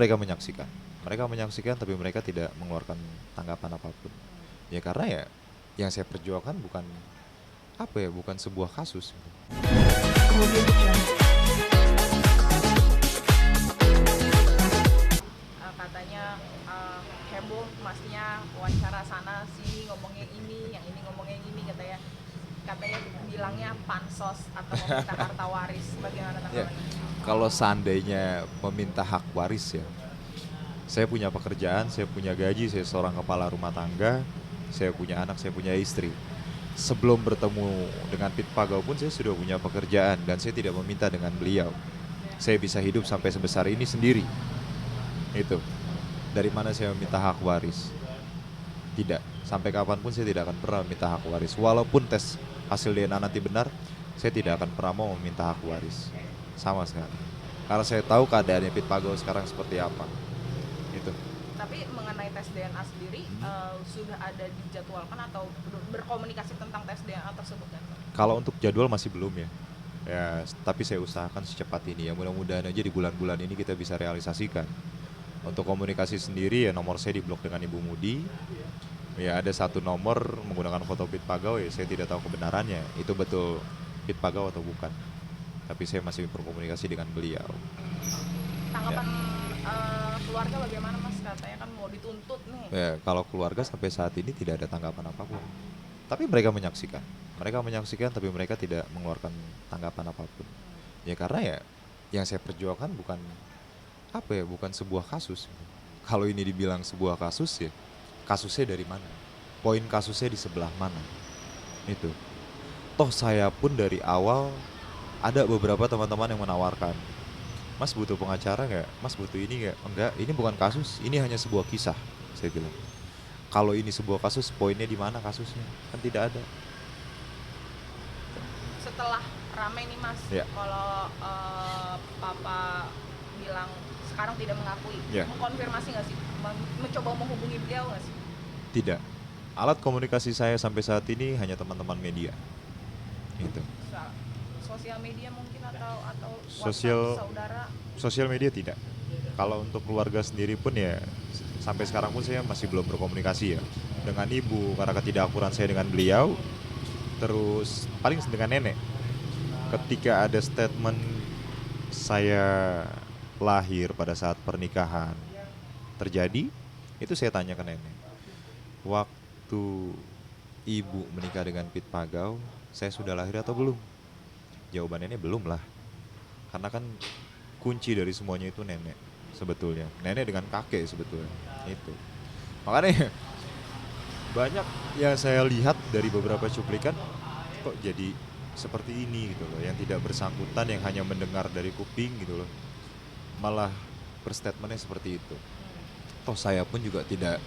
mereka menyaksikan. Mereka menyaksikan tapi mereka tidak mengeluarkan tanggapan apapun. Ya karena ya yang saya perjuangkan bukan apa ya, bukan sebuah kasus gitu. Katanya heboh masnya wawancara sana sini ngomongnya ini, yang ini ngomongnya ini, katanya bilangnya pansos atau meminta harta waris. Bagaimana Ya, tanggapannya? kalau seandainya meminta hak waris ya, saya punya pekerjaan, saya punya gaji, saya seorang kepala rumah tangga, saya punya anak, saya punya istri. Sebelum bertemu dengan Pit Pagau pun saya sudah punya pekerjaan dan saya tidak meminta dengan beliau. Saya bisa hidup sampai sebesar ini sendiri. Itu. Dari mana saya meminta hak waris? Tidak. Sampai kapanpun saya tidak akan pernah meminta hak waris. Walaupun tes hasil DNA nanti benar, saya tidak akan pernah mau meminta hak waris. Sama sekali. Karena saya tahu keadaannya Pit Pagau sekarang seperti apa. Itu. Tapi mengenai tes DNA sendiri sudah ada dijadwalkan atau berkomunikasi tentang tes DNA tersebut kan? Kalau untuk jadwal masih belum ya. Ya, tapi saya usahakan secepat ini ya. Mudah-mudahan aja di bulan-bulan ini kita bisa realisasikan. Untuk komunikasi sendiri ya nomor saya diblok dengan Ibu Mudi. Ya ada satu nomor menggunakan foto Pit Pagau ya saya tidak tahu kebenarannya. Itu betul Pit Pagau atau bukan. Tapi saya masih berkomunikasi dengan beliau. Ya. Tanggapan keluarga bagaimana mas? Katanya kan mau dituntut nih. Ya, kalau keluarga sampai saat ini tidak ada tanggapan apapun. Tapi mereka menyaksikan. Mereka menyaksikan tapi mereka tidak mengeluarkan tanggapan apapun. Ya karena ya yang saya perjuangkan bukan apa ya, bukan sebuah kasus. Kalau ini dibilang sebuah kasus ya, kasusnya dari mana? Poin kasusnya di sebelah mana? Itu. Toh saya pun dari awal ada beberapa teman-teman yang menawarkan, Mas butuh pengacara nggak? Mas butuh ini nggak? Enggak, ini bukan kasus, ini hanya sebuah kisah. Saya bilang, kalau ini sebuah kasus, poinnya di mana kasusnya? Kan tidak ada. Setelah ramai nih mas, Ya, kalau papa bilang sekarang tidak mengakui, ya, mengkonfirmasi nggak sih? Mencoba menghubungi beliau nggak sih? tidak. Alat komunikasi saya sampai saat ini hanya teman-teman media. Itu. Sosial media mungkin atau WhatsApp Sosial saudara? sosial media tidak. Kalau untuk keluarga sendiri pun ya sampai sekarang pun saya masih belum berkomunikasi ya dengan ibu karena ketidakakuran saya dengan beliau. Terus paling dengan nenek. Ketika ada statement saya lahir pada saat pernikahan terjadi, itu saya tanya ke nenek. Waktu ibu menikah dengan Pit Pagau, saya sudah lahir atau belum? Jawaban nenek belum lah. Karena kan kunci dari semuanya itu nenek sebetulnya. Nenek dengan kakek sebetulnya. Itu. Makanya banyak yang saya lihat dari beberapa cuplikan kok jadi seperti ini gitu loh, yang tidak bersangkutan, yang hanya mendengar dari kuping gitu loh. Malah berstatementnya seperti itu. Toh saya pun juga tidak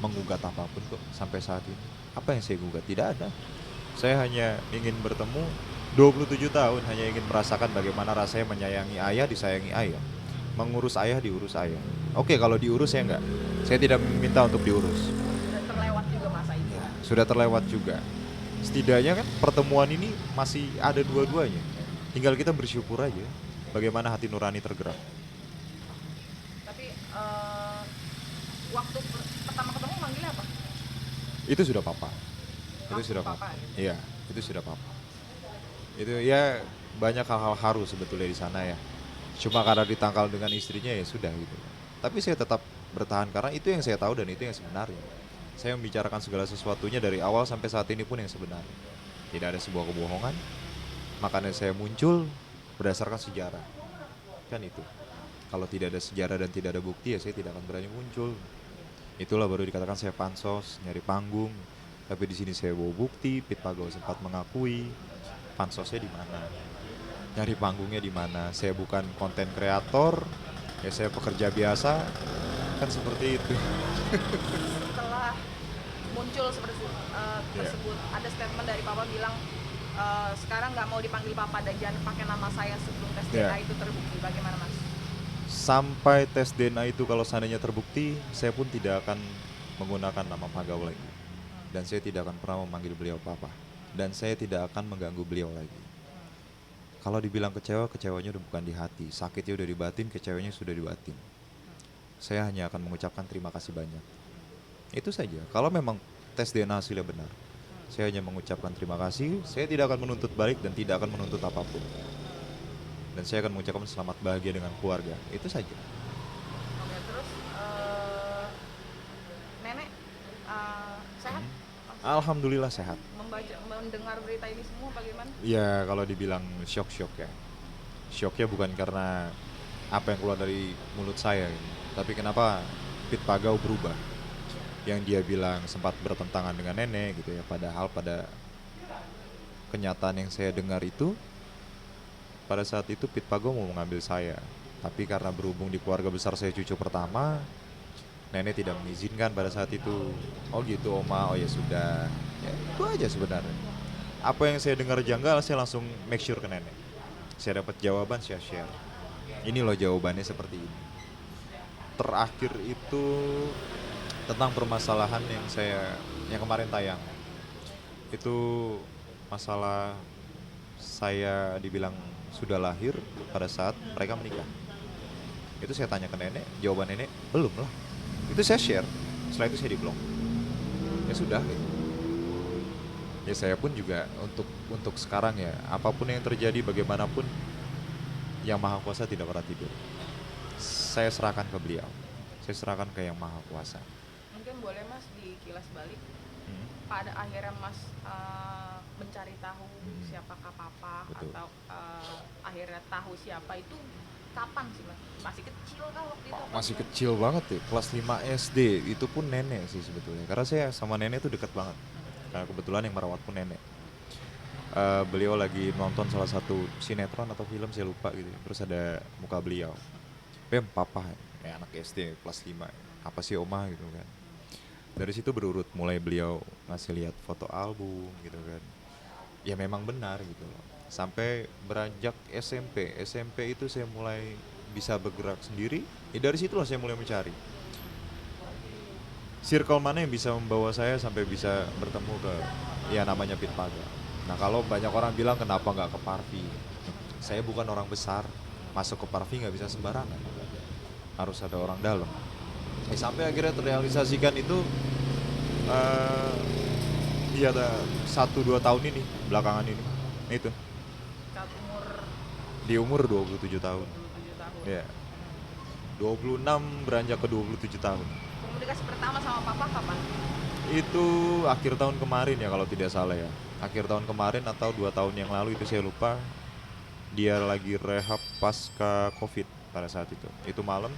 menggugat apapun kok sampai saat ini. Apa yang saya gugat? Tidak ada. Saya hanya ingin bertemu 27 tahun, hanya ingin merasakan bagaimana rasanya menyayangi ayah, disayangi ayah. Mengurus ayah, diurus ayah. Oke, kalau diurus saya enggak. Saya tidak meminta untuk diurus. Sudah terlewat juga masa itu. Sudah terlewat juga. Setidaknya kan pertemuan ini masih ada dua-duanya. Tinggal kita bersyukur aja bagaimana hati nurani tergerak. Tapi waktu pertama ketemu manggilnya apa? Itu sudah papa. Itu Langsung sudah papa papa. gitu. Iya, itu sudah papa. Itu ya banyak hal-hal haru sebetulnya di sana ya. Cuma karena ditangkal dengan istrinya ya sudah gitu. Tapi saya tetap bertahan karena itu yang saya tahu dan itu yang sebenarnya. Saya membicarakan segala sesuatunya dari awal sampai saat ini pun yang sebenarnya. Tidak ada sebuah kebohongan. Makanya saya muncul berdasarkan sejarah. Kan itu. Kalau tidak ada sejarah dan tidak ada bukti ya saya tidak akan berani muncul. Itulah baru dikatakan saya pansos, nyari panggung. Tapi di sini saya bawa bukti, Pit Pagau sempat mengakui pansosnya di mana, nyari panggungnya di mana. Saya bukan konten kreator, ya saya pekerja biasa, kan seperti itu. Setelah muncul seperti Ya. tersebut, ada statement dari papa bilang sekarang nggak mau dipanggil papa dan jangan pakai nama saya sebelum tes Ya. DNA itu terbukti. Bagaimana mas? Sampai tes DNA itu kalau seandainya terbukti, saya pun tidak akan menggunakan nama Pagau lagi. Dan saya tidak akan pernah memanggil beliau papa. Dan saya tidak akan mengganggu beliau lagi. Kalau dibilang kecewa, kecewanya udah bukan di hati. Sakitnya udah di batin, kecewanya sudah di batin. saya hanya akan mengucapkan terima kasih banyak. Itu saja. Kalau memang tes DNA hasilnya benar, saya hanya mengucapkan terima kasih. Saya tidak akan menuntut balik dan tidak akan menuntut apapun. Dan saya akan mengucapkan selamat bahagia dengan keluarga. Itu saja. Oke, terus nenek sehat? Maksudnya Alhamdulillah sehat. mendengar berita ini semua bagaimana? Ya kalau dibilang shock ya. Shocknya bukan karena apa yang keluar dari mulut saya, gitu. Tapi kenapa Pit Pagau berubah? Yang dia bilang sempat bertentangan dengan nenek gitu ya. Padahal pada kenyataan yang saya dengar itu, pada saat itu Pit Pagau mau mengambil saya. Tapi karena berhubung di keluarga besar saya cucu pertama, nenek tidak mengizinkan pada saat itu. Oh gitu oma, oh ya sudah. Ya, itu aja sebenarnya. Apa yang saya dengar janggal, saya langsung make sure ke nenek. Saya dapat jawaban, saya share. Ini loh jawabannya seperti ini. Terakhir itu tentang permasalahan yang kemarin tayang. Itu masalah saya dibilang sudah lahir pada saat mereka menikah. Itu saya tanya ke nenek, jawaban nenek belum lah. Itu saya share. Setelah itu saya diblok. Ya sudah. Ya saya pun juga untuk sekarang ya, apapun yang terjadi bagaimanapun, yang Maha Kuasa tidak pernah tidur. Saya serahkan ke beliau. Saya serahkan ke yang Maha Kuasa. Mungkin boleh Mas dikilas balik. Hmm, Pada akhirnya Mas mencari tahu siapakah papa betul. atau akhirnya tahu siapa itu kapan sih Mas? Masih kecil kah waktu itu? Apa Masih gimana? kecil banget ya, kelas 5 SD. Itu pun nenek sih sebetulnya. Karena saya sama nenek tuh dekat banget. Karena kebetulan yang merawat pun nenek. Beliau lagi nonton salah satu sinetron atau film saya lupa gitu. Terus ada muka beliau. Bem, papa, ya anak SD kelas 5. Apa sih oma gitu kan. Dari situ berurut mulai beliau ngasih lihat foto album gitu kan. Ya memang benar gitu loh. Sampai beranjak SMP. SMP itu saya mulai bisa bergerak sendiri. Ya dari situlah saya mulai mencari circle mana yang bisa membawa saya sampai bisa bertemu ke ya namanya Pit Paga. Nah kalau banyak orang bilang kenapa nggak ke Parvi, saya bukan orang besar, masuk ke Parvi nggak bisa sembarangan, harus ada orang dalam. Sampai akhirnya terrealisasikan itu eh iya 1-2 tahun ini belakangan ini itu Saat umur di umur 27 tahun 27 tahun. ya, 26 beranjak ke 27 tahun. Komunikasi pertama sama papa kapan? Itu akhir tahun kemarin ya kalau tidak salah ya. Akhir tahun kemarin atau 2 tahun yang lalu itu saya lupa. Dia lagi rehab pasca COVID pada saat itu. Itu malam.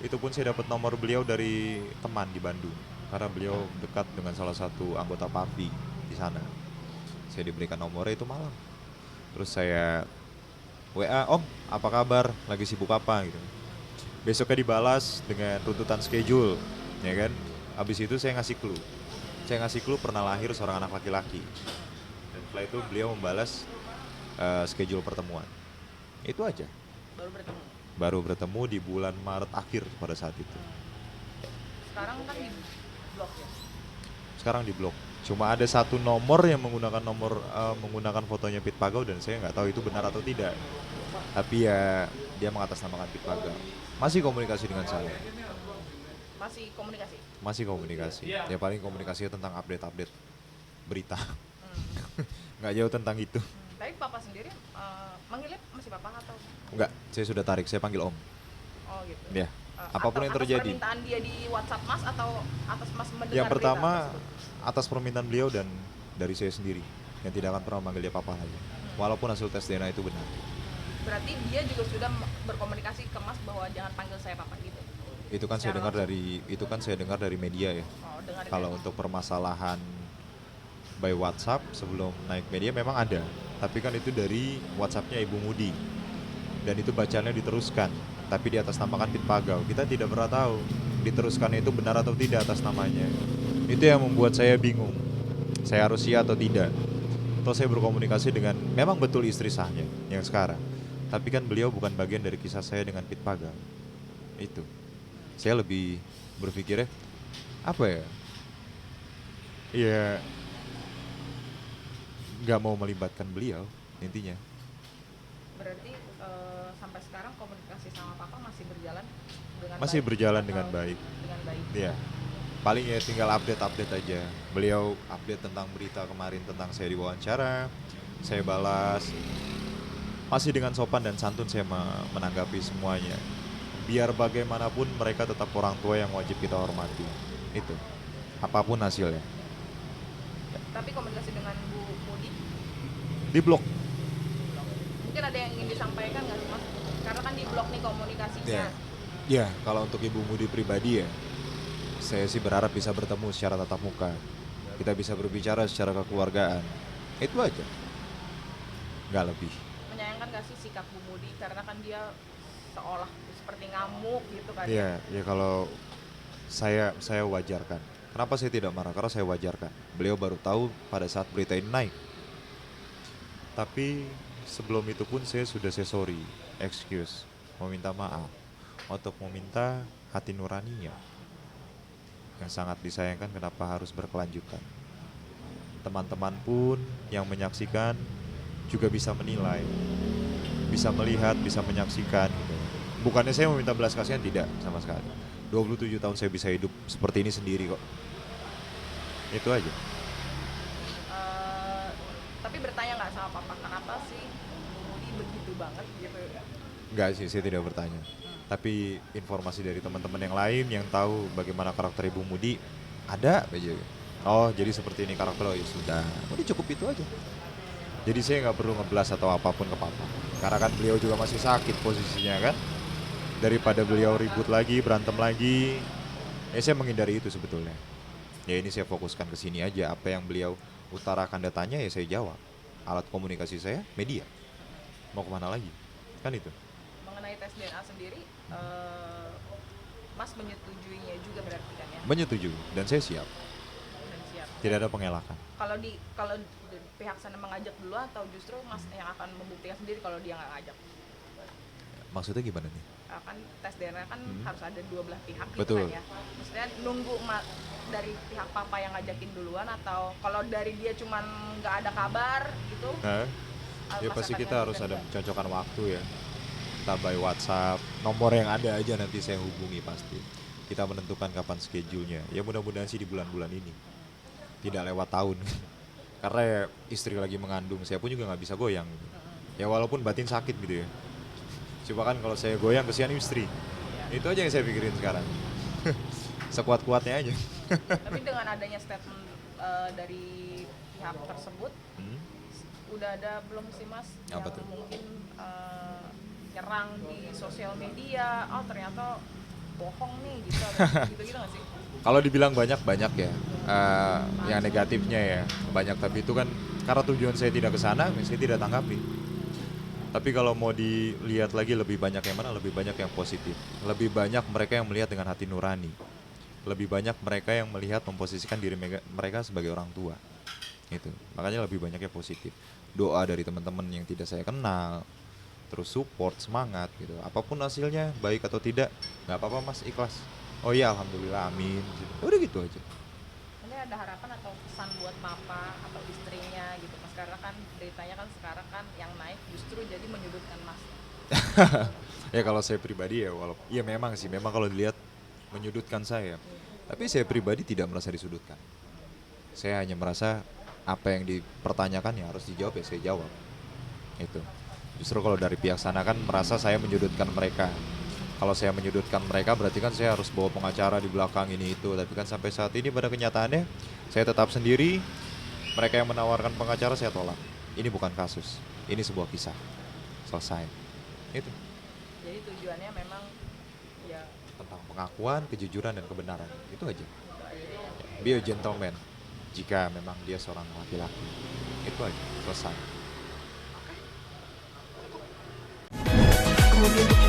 Itu pun saya dapat nomor beliau dari teman di Bandung. Karena beliau dekat dengan salah satu anggota Parvi di sana. Saya diberikan nomornya itu malam. Terus saya WA, Om, apa kabar? Lagi sibuk apa gitu. Besoknya dibalas dengan tuntutan schedule, ya kan? Habis itu saya ngasih clue. Saya ngasih clue pernah lahir seorang anak laki-laki. Dan setelah itu beliau membalas schedule pertemuan. Itu aja. Baru bertemu. Baru bertemu di bulan Maret akhir pada saat itu. Sekarang kan di blok ya. Sekarang di blok. Cuma ada satu nomor yang menggunakan fotonya Pit Pagau dan saya nggak tahu itu benar atau tidak. Tapi ya dia mengatasnamakan Pit Pagau. Masih komunikasi dengan saya. Masih komunikasi. Masih komunikasi. Ya paling komunikasinya tentang update-update berita. Nggak jauh tentang itu. Tapi papa sendiri manggilnya masih papa atau? Enggak, saya sudah tarik, saya panggil Om. Oh gitu. Ya, apapun Atau yang atas terjadi. permintaan dia di WhatsApp Mas atau atas Mas mendengar Yang berita pertama tersebut? atas permintaan beliau dan dari saya sendiri yang tidak akan pernah manggil dia papa lagi. Walaupun hasil tes DNA itu benar. Berarti dia juga sudah berkomunikasi ke Mas bahwa jangan panggil saya papa gitu. Itu kan saya Secara dengar langsung. dari media ya. Oh, dengar Kalau dari- untuk permasalahan by WhatsApp sebelum naik media memang ada. Tapi kan itu dari WhatsAppnya Ibu Mudi. Dan itu bacaannya diteruskan. Tapi di atas namakan Pit Pagau. Kita tidak pernah tahu diteruskannya itu benar atau tidak atas namanya. Itu yang membuat saya bingung. Saya harus iya atau tidak. Atau saya berkomunikasi dengan memang betul istri sahnya yang sekarang. Tapi kan beliau bukan bagian dari kisah saya dengan Pit Pagau. Itu. Saya lebih berpikirnya apa ya? Ya nggak mau melibatkan beliau intinya. Berarti sampai sekarang komunikasi sama papa masih berjalan? Masih baik berjalan atau dengan baik. dengan baik? Iya. Paling ya tinggal update-update aja. Beliau update tentang berita kemarin tentang saya diwawancara, saya balas. Masih dengan sopan dan santun saya menanggapi semuanya. Biar bagaimanapun mereka tetap orang tua yang wajib kita hormati. Itu. Apapun hasilnya. Tapi komunikasi dengan Bu Mudi Di blok. mungkin ada yang ingin disampaikan nggak sih Mas? Karena kan di blog nih komunikasinya. Ya. Ya, kalau untuk Ibu Mudi pribadi ya, saya sih berharap bisa bertemu secara tatap muka. Kita bisa berbicara secara kekeluargaan. Itu aja. Nggak lebih. Menyayangkan nggak sih sikap Bu Mudi karena kan dia seolah seperti ngamuk gitu kan? Iya, ya kalau saya wajarkan. Kenapa saya tidak marah? Karena saya wajarkan. Beliau baru tahu pada saat berita ini naik. Tapi sebelum itu pun saya sudah say sorry, excuse, meminta maaf untuk meminta hati nuraninya yang sangat disayangkan kenapa harus berkelanjutan. Teman-teman pun yang menyaksikan juga bisa menilai, bisa melihat, bisa menyaksikan gitu. Bukannya saya meminta belas kasihan, tidak sama sekali. 27 tahun saya bisa hidup seperti ini sendiri kok. Itu aja. Tapi bertanya nggak sama papa kenapa sih Bu Mudi begitu banget gitu? Enggak sih, saya tidak bertanya. Tapi informasi dari teman-teman yang lain yang tahu bagaimana karakter Ibu Mudi ada aja. Oh, jadi seperti ini karakter, oh ya sudah. Udah cukup itu aja. Jadi saya nggak perlu ngeblas atau apapun ke papa. Karena kan beliau juga masih sakit posisinya kan. Daripada beliau ribut lagi, berantem lagi, ya saya menghindari itu sebetulnya. Ya ini saya fokuskan ke sini aja. Apa yang beliau utarakan datanya ya saya jawab. Alat komunikasi saya media. Mau kemana lagi? Kan itu. Mengenai tes DNA sendiri, Mas menyetujuinya juga berarti kan ya? Menyetujui dan saya siap. Dan siap. Tidak ada pengelakan. Kalau pihak sana mengajak dulu atau justru Mas yang akan membuktikan sendiri kalau dia nggak ngajak? Maksudnya gimana nih? Kan tes DNA kan harus ada dua belah pihak gitu Betul. kan ya. Maksudnya nunggu dari pihak papa yang ngajakin duluan atau kalau dari dia cuman nggak ada kabar gitu? Nah, ya Mas pasti akan kita harus ngajukan ada juga? mencocokkan waktu ya. Kita by WhatsApp, nomor yang ada aja nanti saya hubungi pasti. Kita menentukan kapan schedule-nya. Ya mudah-mudahan sih di bulan-bulan ini. Tidak lewat tahun. Karena ya istri lagi mengandung, saya pun juga nggak bisa goyang. Ya walaupun batin sakit gitu ya. Coba kan kalau saya goyang kesian istri. Itu aja yang saya pikirin sekarang. Sekuat-kuatnya aja. Tapi dengan adanya statement dari pihak tersebut, udah ada belum sih Mas Apa yang tuh? mungkin nyerang di sosial media, oh ternyata bohong nih gitu, gitu nggak sih? Kalau dibilang banyak ya, yang negatifnya ya banyak, tapi itu kan karena tujuan saya tidak ke sana, saya tidak tanggapi. Tapi kalau mau dilihat lagi lebih banyak yang mana? Lebih banyak yang positif. Lebih banyak mereka yang melihat dengan hati nurani. Lebih banyak mereka yang melihat memposisikan diri mereka sebagai orang tua. Itu. Makanya lebih banyak yang positif. Doa dari teman-teman yang tidak saya kenal, terus support, semangat gitu. Apapun hasilnya, baik atau tidak, nggak apa-apa Mas, ikhlas. Oh iya, alhamdulillah, amin. Udah gitu aja. Ini ada harapan atau pesan buat papa atau istrinya gitu Mas, karena kan beritanya kan sekarang kan yang naik justru jadi menyudutkan Mas. Ya kalau saya pribadi ya walaupun ya memang sih memang kalau dilihat menyudutkan saya. Tapi saya pribadi tidak merasa disudutkan. Saya hanya merasa apa yang dipertanyakan ya harus dijawab ya saya jawab. Itu. Justru kalau dari pihak sana kan merasa saya menyudutkan mereka. Kalau saya menyudutkan mereka berarti kan saya harus bawa pengacara di belakang ini itu. Tapi kan sampai saat ini pada kenyataannya saya tetap sendiri. Mereka yang menawarkan pengacara saya tolak. Ini bukan kasus. Ini sebuah kisah. Selesai. Itu. Jadi tujuannya memang ya Tentang pengakuan, kejujuran, dan kebenaran. Itu aja. Be a gentleman. Jika memang dia seorang laki-laki. Itu aja. Selesai. kemudian